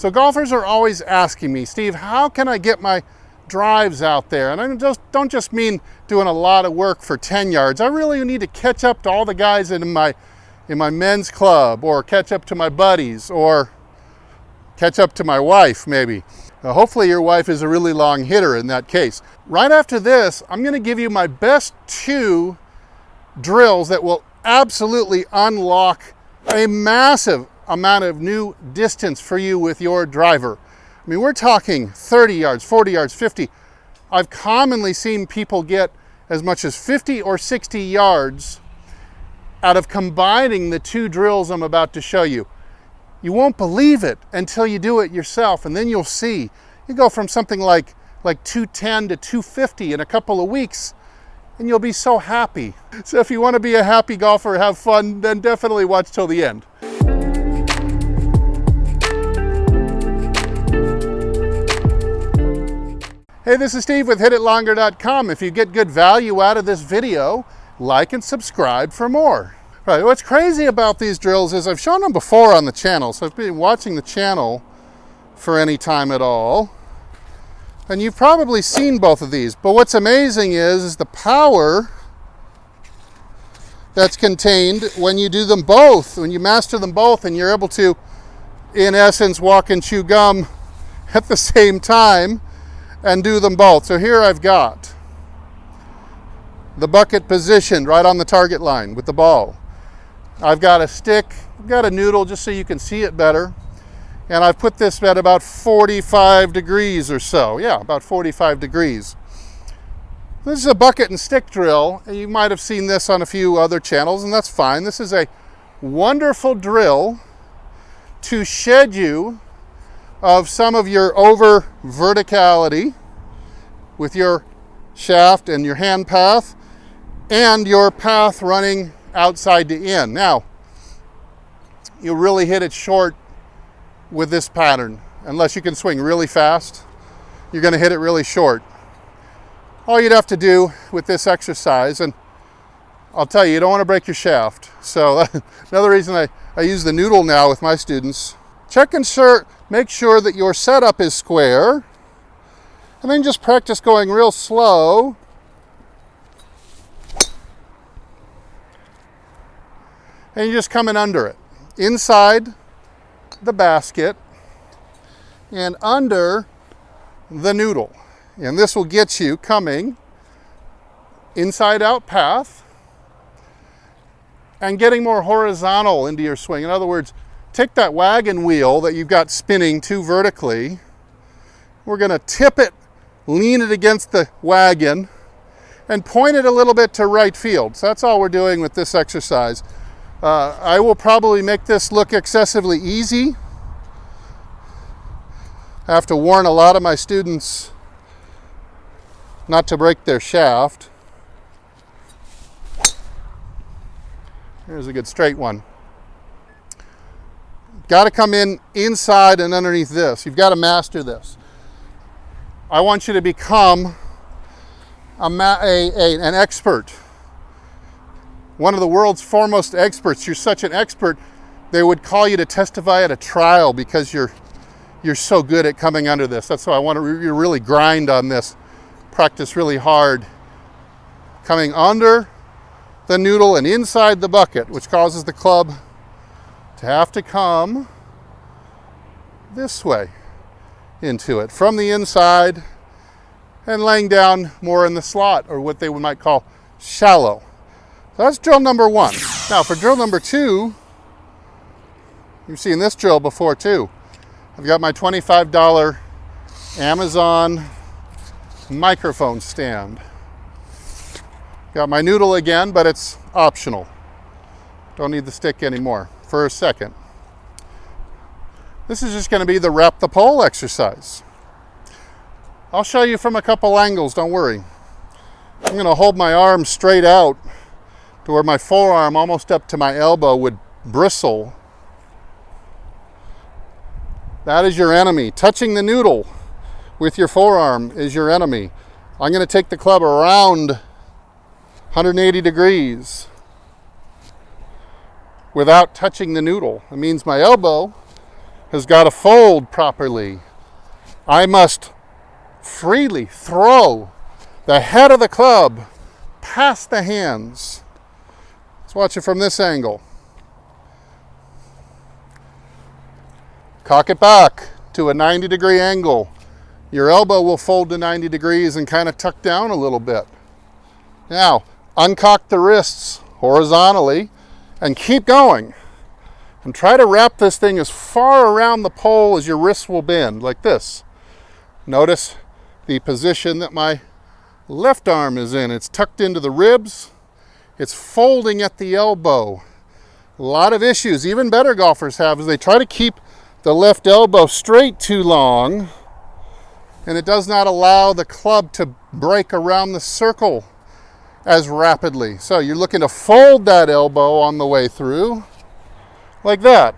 So golfers are always asking me, Steve, how can I get my drives out there? And I don't just mean doing a lot of work for 10 yards. I really need to catch up to all the guys in my men's club, or catch up to my buddies, or catch up to my wife maybe. Hopefully your wife is a really long hitter in that case. Right after this, I'm going to give you my best 2 drills that will absolutely unlock a massive amount of new distance for you with your driver. I mean, we're talking 30 yards, 40 yards, 50. I've commonly seen people get as much as 50 or 60 yards out of combining the 2 drills I'm about to show you. You won't believe it until you do it yourself, and then you'll see. You go from something like 210 to 250 in a couple of weeks, and you'll be so happy. So if you want to be a happy golfer, have fun, then definitely watch till the end. Hey, this is Steve with HitItLonger.com. If you get good value out of this video, like and subscribe for more. Right, what's crazy about these drills is I've shown them before on the channel, so I've been watching the channel for any time at all. And you've probably seen both of these, but what's amazing is the power that's contained when you do them both, when you master them both, and you're able to, in essence, walk and chew gum at the same time and do them both. So here I've got the bucket positioned right on the target line with the ball. I've got a stick, I've got a noodle just so you can see it better. And I've put this at about 45 degrees or so. Yeah, about 45 degrees. This is a bucket and stick drill. You might have seen this on a few other channels, and that's fine. This is a wonderful drill to shed you of some of your over verticality with your shaft and your hand path, and your path running outside to in. Now, you'll really hit it short with this pattern. Unless you can swing really fast, you're going to hit it really short. All you'd have to do with this exercise, and I'll tell you, you don't want to break your shaft. So another reason I use the noodle now with my students. Check and make sure that your setup is square, and then just practice going real slow. And you just come in under it, inside the basket and under the noodle. And this will get you coming inside out path and getting more horizontal into your swing. In other words, take that wagon wheel that you've got spinning too vertically. We're going to tip it, lean it against the wagon, and point it a little bit to right field. So that's all we're doing with this exercise. I will probably make this look excessively easy. I have to warn a lot of my students not to break their shaft. Here's a good straight one. Got to come in inside and underneath this. You've got to master this. I want you to become an expert. One of the world's foremost experts. You're such an expert, they would call you to testify at a trial because you're so good at coming under this. That's why I want to really grind on this. Practice really hard. Coming under the noodle and inside the bucket, which causes the club to have to come this way into it from the inside and laying down more in the slot, or what they might call shallow. So that's drill number 1. Now for drill number 2, you've seen this drill before too. I've got my $25 Amazon microphone stand. Got my noodle again, but it's optional. Don't need the stick anymore for a second. This is just going to be the wrap the pole exercise. I'll show you from a couple angles, don't worry. I'm going to hold my arm straight out to where my forearm almost up to my elbow would bristle. That is your enemy. Touching the noodle with your forearm is your enemy. I'm going to take the club around 180 degrees without touching the noodle. It means my elbow has got to fold properly. I must freely throw the head of the club past the hands. Let's watch it from this angle. Cock it back to a 90-degree angle. Your elbow will fold to 90 degrees and kind of tuck down a little bit. Now, uncock the wrists horizontally and keep going. And try to wrap this thing as far around the pole as your wrists will bend, like this. Notice the position that my left arm is in. It's tucked into the ribs. It's folding at the elbow. A lot of issues even better golfers have is they try to keep the left elbow straight too long, and it does not allow the club to break around the circle as rapidly. So you're looking to fold that elbow on the way through, like that.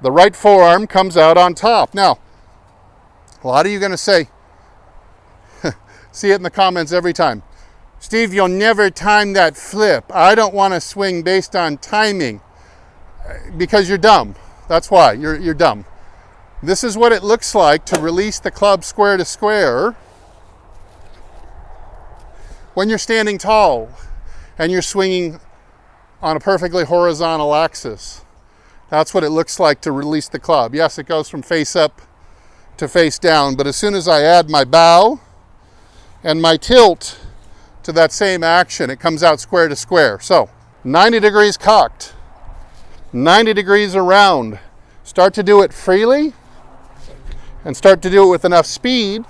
The right forearm comes out on top. Now, a lot of you are going to say, see it in the comments every time, Steve, you'll never time that flip. I don't want to swing based on timing. Because you're dumb. That's why. You're dumb. This is what it looks like to release the club square to square when you're standing tall and you're swinging on a perfectly horizontal axis. That's what it looks like to release the club. Yes, it goes from face up to face down, but as soon as I add my bow and my tilt to that same action, it comes out square to square. So 90 degrees cocked, 90 degrees around. Start to do it freely and start to do it with enough speed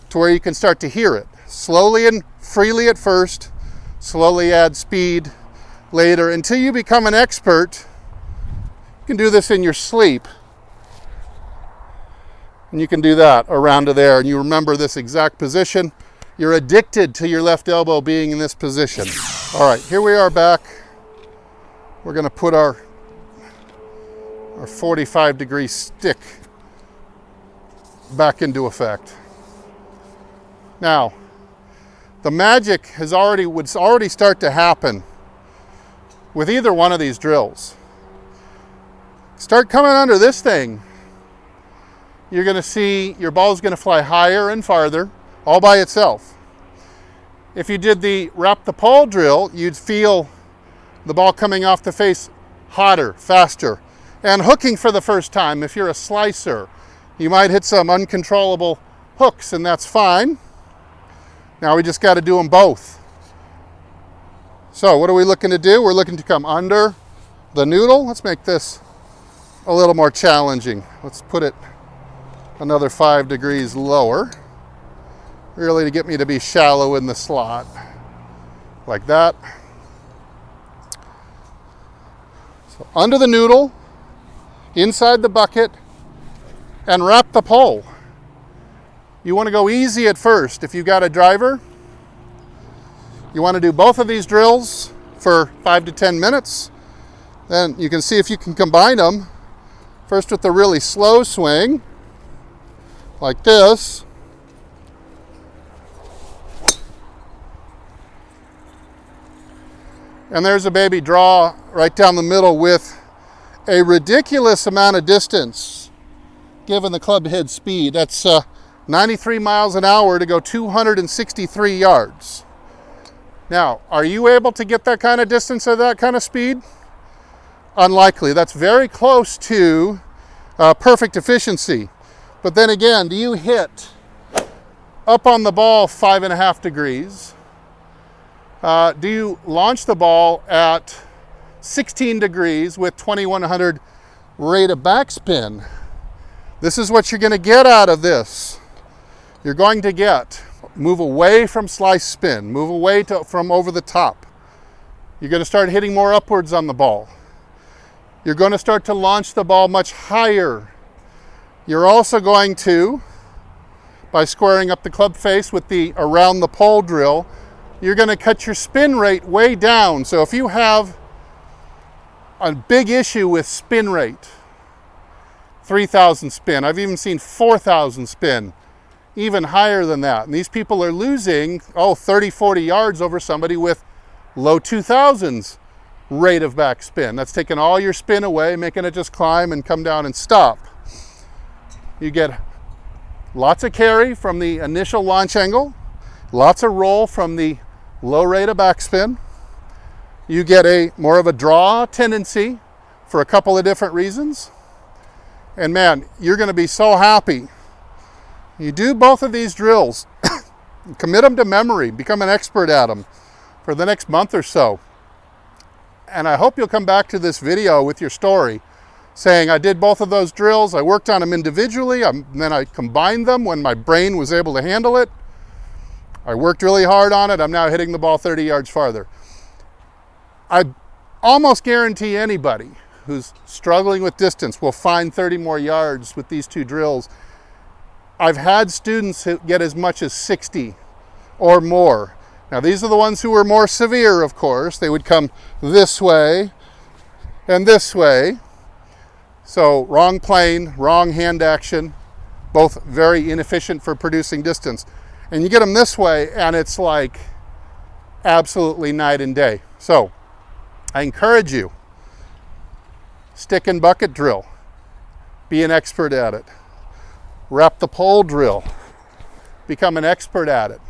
to where you can start to hear it. Slowly and freely at first, slowly add speed later until you become an expert. You can do this in your sleep. And you can do that around to there, and you remember this exact position. You're addicted to your left elbow being in this position. All right, here we are back. We're going to put our 45-degree stick back into effect. Now, the magic would already start to happen with either one of these drills. Start coming under this thing. You're going to see your ball is going to fly higher and farther all by itself. If you did the wrap the pole drill, you'd feel the ball coming off the face hotter, faster, and hooking for the first time. If you're a slicer, you might hit some uncontrollable hooks, and that's fine. Now we just got to do them both. So what are we looking to do? We're looking to come under the noodle. Let's make this a little more challenging. Let's put it another 5 degrees lower, really to get me to be shallow in the slot, like that. So under the noodle, inside the bucket, and wrap the pole. You want to go easy at first. If you've got a driver, you want to do both of these drills for 5 to 10 minutes. Then you can see if you can combine them. First with the really slow swing, like this. And there's a baby draw right down the middle with a ridiculous amount of distance given the club head speed. That's 93 miles an hour to go 263 yards. Now, are you able to get that kind of distance at that kind of speed? Unlikely. That's very close to perfect efficiency. But then again, do you hit up on the ball 5.5 degrees? Do you launch the ball at 16 degrees with 2100 rate of backspin? This is what you're going to get out of this. You're going to move away from slice spin, move away from over the top. You're going to start hitting more upwards on the ball. You're going to start to launch the ball much higher. You're also going to, by squaring up the club face with the around the pole drill, you're going to cut your spin rate way down. So if you have a big issue with spin rate, 3,000 spin, I've even seen 4,000 spin, even higher than that. And these people are losing, 30, 40 yards over somebody with low 2,000s rate of backspin. That's taking all your spin away, making it just climb and come down and stop. You get lots of carry from the initial launch angle, lots of roll from the low rate of backspin. You get a more of a draw tendency for a couple of different reasons. And man, you're going to be so happy. You do both of these drills, commit them to memory, become an expert at them for the next month or so. And I hope you'll come back to this video with your story saying, I did both of those drills, I worked on them individually, then I combined them when my brain was able to handle it. I worked really hard on it, I'm now hitting the ball 30 yards farther. I almost guarantee anybody who's struggling with distance will find 30 more yards with these two drills. I've had students who get as much as 60 or more. Now these are the ones who were more severe, of course. They would come this way and this way. So wrong plane, wrong hand action, both very inefficient for producing distance. And you get them this way and it's like absolutely night and day. So I encourage you, stick and bucket drill, be an expert at it. Wrap the pole drill, become an expert at it.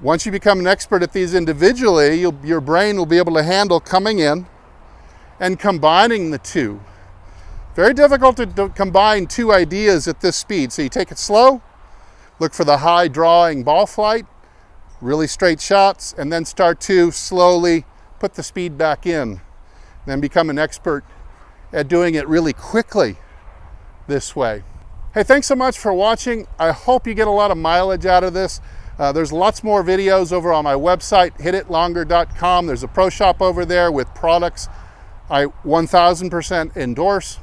Once you become an expert at these individually, your brain will be able to handle coming in and combining the two. Very difficult to combine two ideas at this speed. So you take it slow, look for the high drawing ball flight, really straight shots, and then start to slowly put the speed back in. Then become an expert at doing it really quickly this way. Hey, thanks so much for watching. I hope you get a lot of mileage out of this. There's lots more videos over on my website, hititlonger.com. There's a pro shop over there with products I 1000% endorse.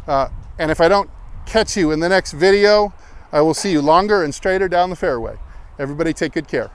And if I don't catch you in the next video, I will see you longer and straighter down the fairway. Everybody take good care.